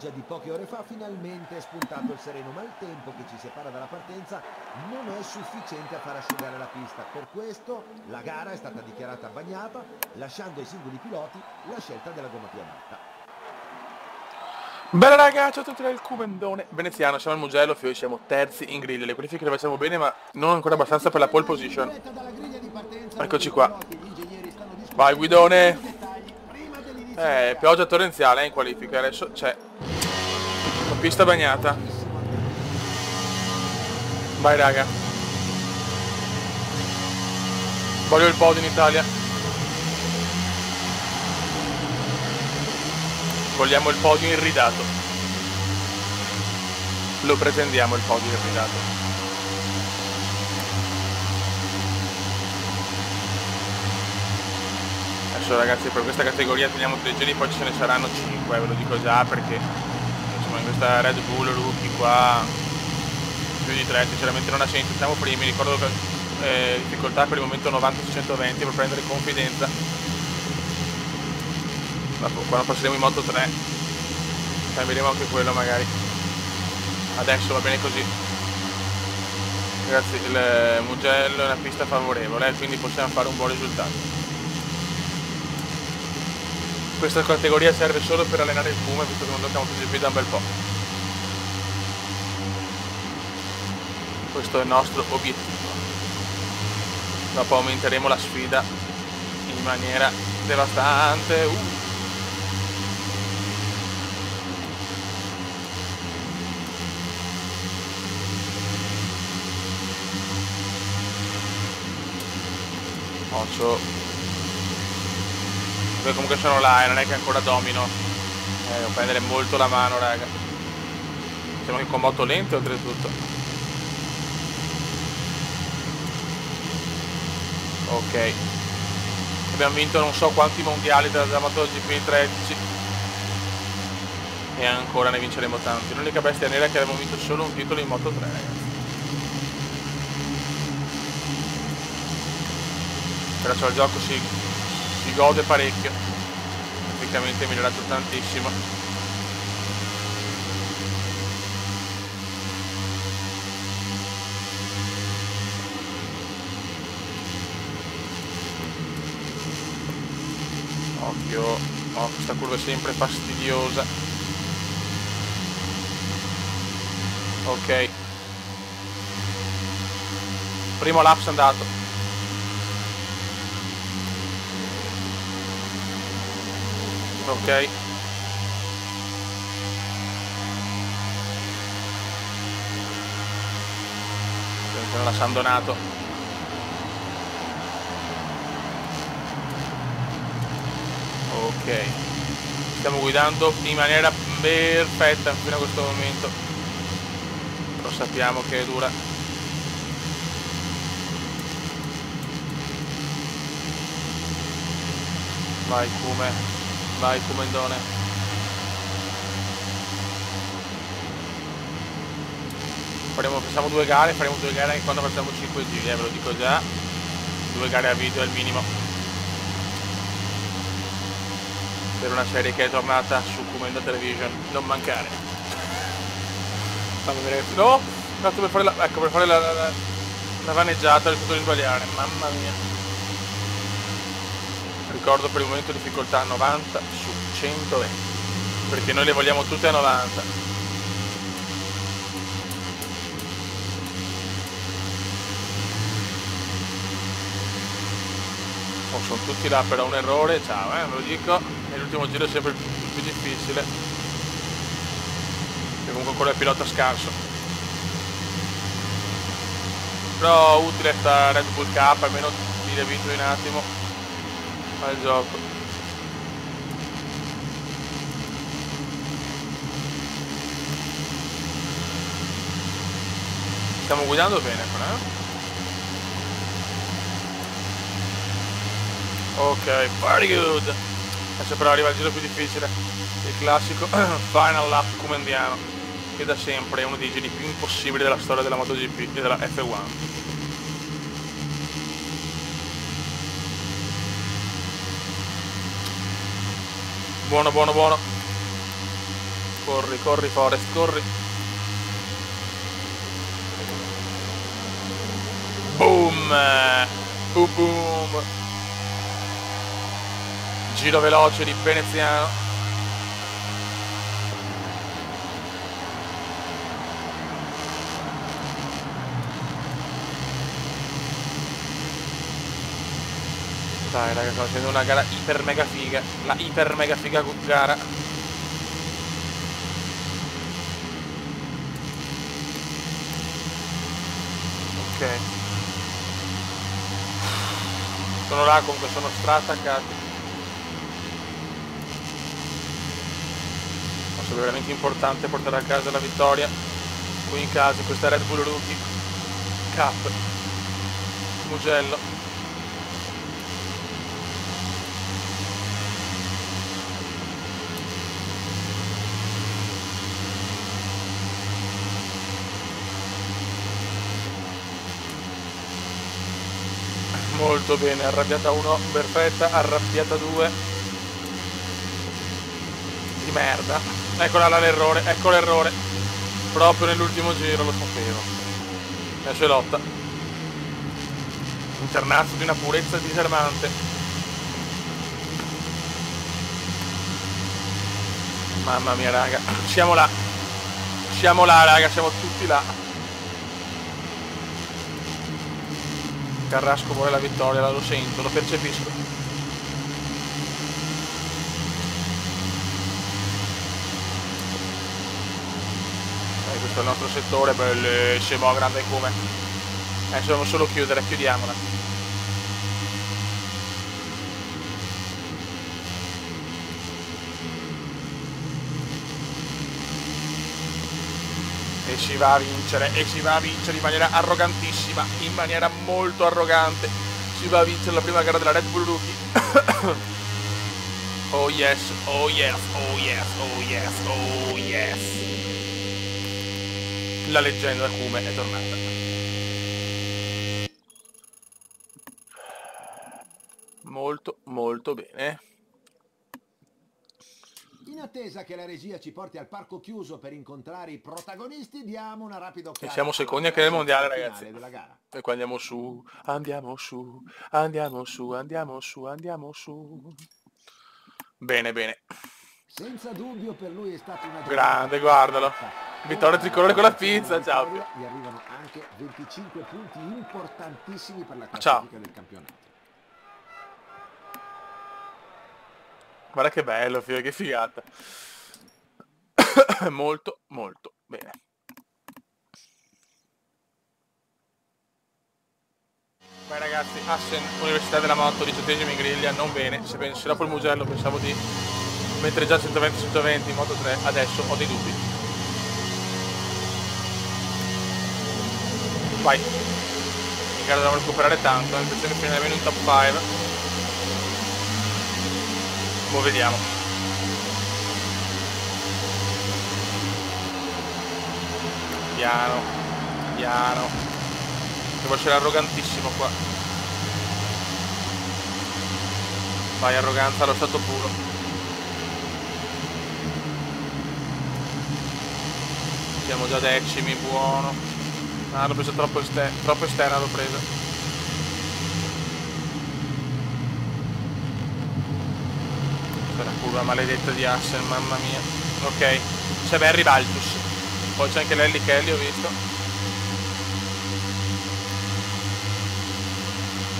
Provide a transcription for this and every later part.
Già di poche ore fa finalmente è spuntato il sereno, ma il tempo che ci separa dalla partenza non è sufficiente a far asciugare la pista. Per questo la gara è stata dichiarata bagnata, lasciando ai singoli piloti la scelta della gomma pianata. Bella raga, ciao a tutti dal Cumendone veneziano, siamo al Mugello, Fiori, siamo terzi in griglia, le qualifiche le facciamo bene ma non ancora abbastanza per la pole position. Eccoci qua. Vai guidone. Pioggia torrenziale in qualifica, adesso c'è la pista bagnata. Vai raga. Voglio il podio in Italia. Vogliamo il podio irridato. Lo pretendiamo il podio irridato. Adesso ragazzi per questa categoria teniamo 3 giri, poi ce ne saranno 5, ve lo dico già perché insomma in questa Red Bull Rookie qua più di 3 sinceramente non ha senso. Siamo primi, ricordo che difficoltà per il momento 90-120 per prendere confidenza. Quando passeremo in Moto 3 cambieremo anche quello magari. Adesso va bene così. Ragazzi il Mugello è una pista favorevole, quindi possiamo fare un buon risultato. Questa categoria serve solo per allenare il Puma, visto che non tocca MotoGP da un bel po'. Questo è il nostro obiettivo. Dopo aumenteremo la sfida in maniera devastante. Occhio. Beh, comunque sono là e non è che ancora domino. Devo prendere molto la mano raga. Siamo anche con moto lente oltretutto. Ok. Abbiamo vinto non so quanti mondiali della MotoGP 13. E ancora ne vinceremo tanti. L'unica bestia nera è che abbiamo vinto solo un titolo in Moto 3 ragazzi. Perciò il gioco si gode parecchio, praticamente è migliorato tantissimo. Occhio, oh, questa curva è sempre fastidiosa. Ok, primo laps andato. Ok. Non la San Donato. Ok. Stiamo guidando in maniera perfetta fino a questo momento. Lo sappiamo che è dura. Vai Cume. Vai Cumendone. Facciamo 2 gare, faremo 2 gare anche quando facciamo 5 giri, ve lo dico già. 2 gare a video è il minimo. Per una serie che è tornata su Kumendo Television, non mancare. Fammi vedere. No! Tanto per fare la. Ecco, per fare la vaneggiata del potuto sbagliare, mamma mia. Ricordo per il momento difficoltà 90 su 120 perché noi le vogliamo tutte a 90. Oh, sono tutti là per un errore, ciao ve lo dico, e l'ultimo giro è sempre il più difficile e comunque ancora il pilota scarso, però utile sta Red Bull K, almeno mi abituo un attimo al gioco. Stiamo guidando bene però, Ok, very good. Adesso però arriva il giro più difficile, il classico final lap comendiano, che da sempre è uno dei giri più impossibili della storia della MotoGP e della F1. Buono, buono, buono. Corri, corri Forest, corri. Boom! Boom boom! Giro veloce di veneziano. Dai raga, sto facendo una gara iper mega figa. La iper mega figa gara. Ok. Sono là, comunque sono straattaccato. È veramente importante portare a casa la vittoria qui in casa, in questa Red Bull Rookie Cup. Mugello. Molto bene, arrabbiata 1, perfetta, arrabbiata 2. Di merda. Eccola là l'errore, ecco l'errore. Proprio nell'ultimo giro, lo sapevo. Adesso è lotta. Internato di una purezza disarmante. Mamma mia raga, siamo là. Siamo là raga, siamo tutti là. Carrasco vuole la vittoria, lo sento, lo percepisco. Questo è il nostro settore, bellissimo, grande come. Adesso dobbiamo solo chiudere, chiudiamola. E si va a vincere, e si va a vincere in maniera arrogantissima, in maniera molto arrogante. Si va a vincere la prima gara della Red Bull Rookie. Oh yes, oh yes, oh yes, oh yes, oh yes. La leggenda Kume è tornata. Molto, molto bene. In attesa che la regia ci porti al parco chiuso per incontrare i protagonisti, diamo una rapida occhiata. E siamo secondi anche nel mondiale, ragazzi. Gara. E qua andiamo su, andiamo su, andiamo su, andiamo su, andiamo su. Bene, bene. Senza dubbio per lui è stata una grande, guardalo. Vittoria tricolore con la pizza, ciao. Gli arrivano anche 25 punti importantissimi per la classifica del campionato. Guarda che bello, figlio, che figata. Molto, molto bene. Vai ragazzi, Assen, Università della Moto, 18esimi griglia, non bene. Se dopo il Mugello pensavo di mettere già 120-120 in Moto 3, adesso ho dei dubbi. Vai. In gara dobbiamo recuperare tanto, intenzione finale almeno in top 5. Mo vediamo. Piano, piano. Devo essere arrogantissimo qua. Vai, arroganza allo stato puro. Siamo già decimi, buono. Ah, l'ho preso troppo esterna, l'ho presa. La curva maledetta di Assen, mamma mia. Ok, c'è Barry Baltus. Poi c'è anche Lelly Kelly, ho visto.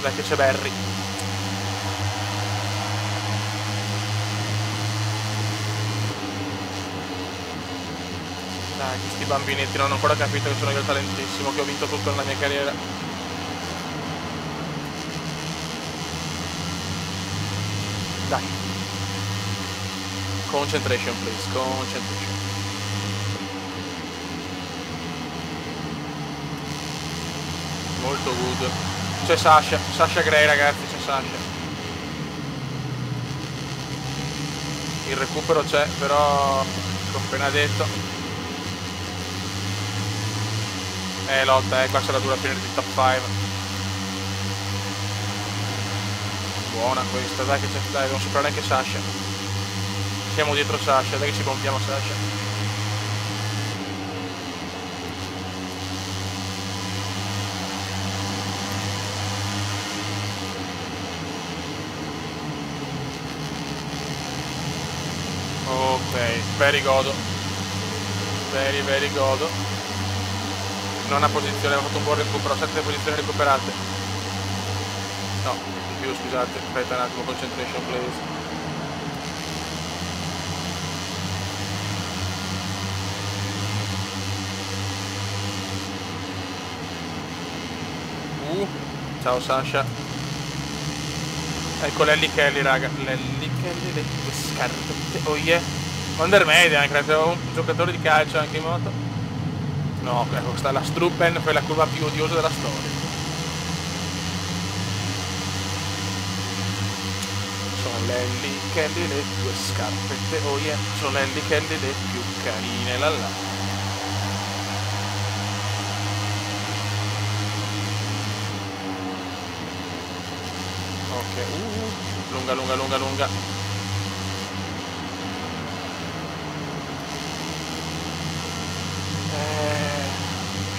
Dai che c'è Barry. Dai, questi bambinetti non hanno ancora capito che sono io talentissimo, che ho vinto tutto nella mia carriera. Dai. Concentration please, concentration. Molto good. C'è Sasha Gray ragazzi, c'è Sasha. Il recupero c'è, però l'ho appena detto. Lotta, qua sarà dura finire di top 5. Buona questa, dai che c'è, dai, devo superare anche Sasha. Siamo dietro Sasha, dai che ci pompiamo Sasha. Very godo. Very godo. Non ha posizione, ha fatto un buon recupero, 7 posizioni recuperate. No, di più, scusate, aspetta un attimo, concentration please. Ciao Sasha. Ecco Lelly Kelly, raga. Lelly Kelly, le tue scarpette. Oh yeah. Under media, anche un giocatore di calcio anche in moto. No, ecco, questa è la Struppen, poi la curva più odiosa della storia. Sono Lelly Kelly, le tue scarpette. Oh yeah. Sono Lelly Kelly, le più carine, la la. Ok, lunga.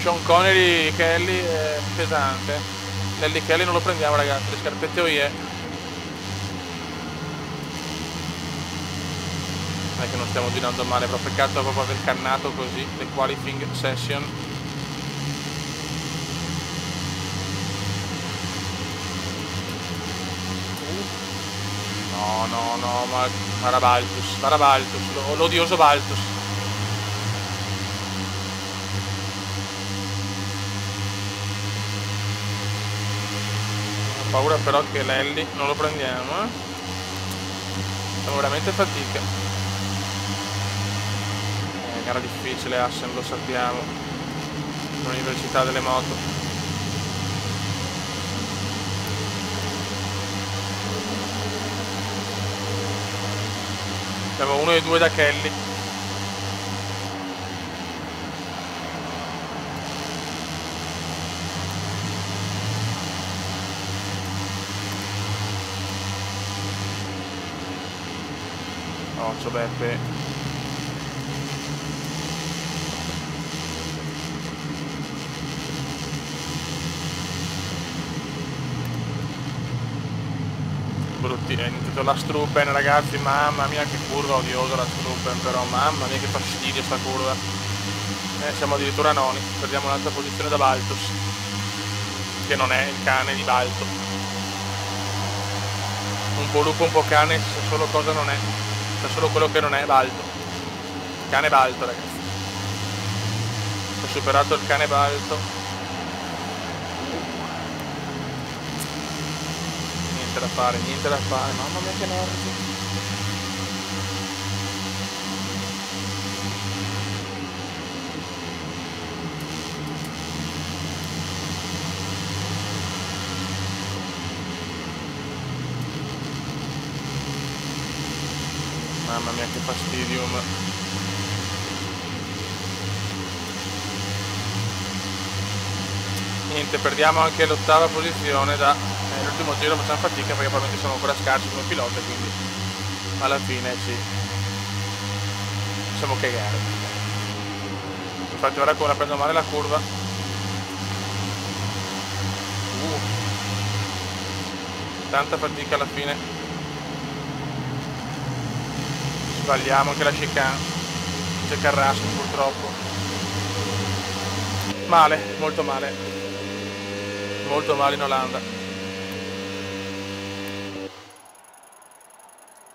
Sean Connery, Kelly è pesante. Lelly Kelly non lo prendiamo ragazzi, le scarpette OIE. Non è che non stiamo girando male, però peccato proprio aver cannato così le qualifying session. No, ma era Baltus, l'odioso Baltus. Ho paura però che Lelly non lo prendiamo, Siamo veramente a fatica. Gara difficile Assen, lo sappiamo. L'università delle moto. Abbiamo 1 e 2 da Kelly. Occhio Beppe. Brutti, è iniziato la Struppen ragazzi, mamma mia che curva odiosa la Struppen, però mamma mia che fastidio sta curva. Siamo addirittura noni, perdiamo un'altra posizione da Baltus, che non è il cane di Balto. Un po' lupo un po' cane, sa solo cosa non è, sa solo quello che non è Balto. Cane Balto ragazzi. Ho superato il cane Balto. Niente da fare, mamma mia che nervi. Mamma mia che fastidium. Niente, perdiamo anche l'8ª posizione da... L'ultimo giro facciamo fatica perché probabilmente siamo ancora scarsi come pilota, quindi alla fine ci possiamo cagare. Infatti ora ancora prendo male la curva. Tanta fatica alla fine. Sbagliamo anche la chicane. C'è Carrasco purtroppo. Male, molto male. Molto male in Olanda.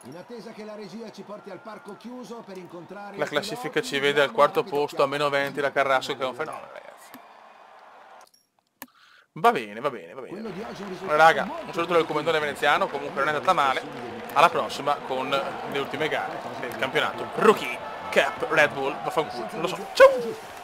In attesa che la regia ci porti al parco chiuso per incontrare la classifica ci vede al 4º posto a meno 20 da Carrasco, che è un fenomeno ragazzi. Va bene. Raga, un saluto dal Comandone veneziano, comunque non è andata male. Alla prossima con le ultime gare del campionato Rookie Cup Red Bull. Vaffanculo, non lo so. Ciao!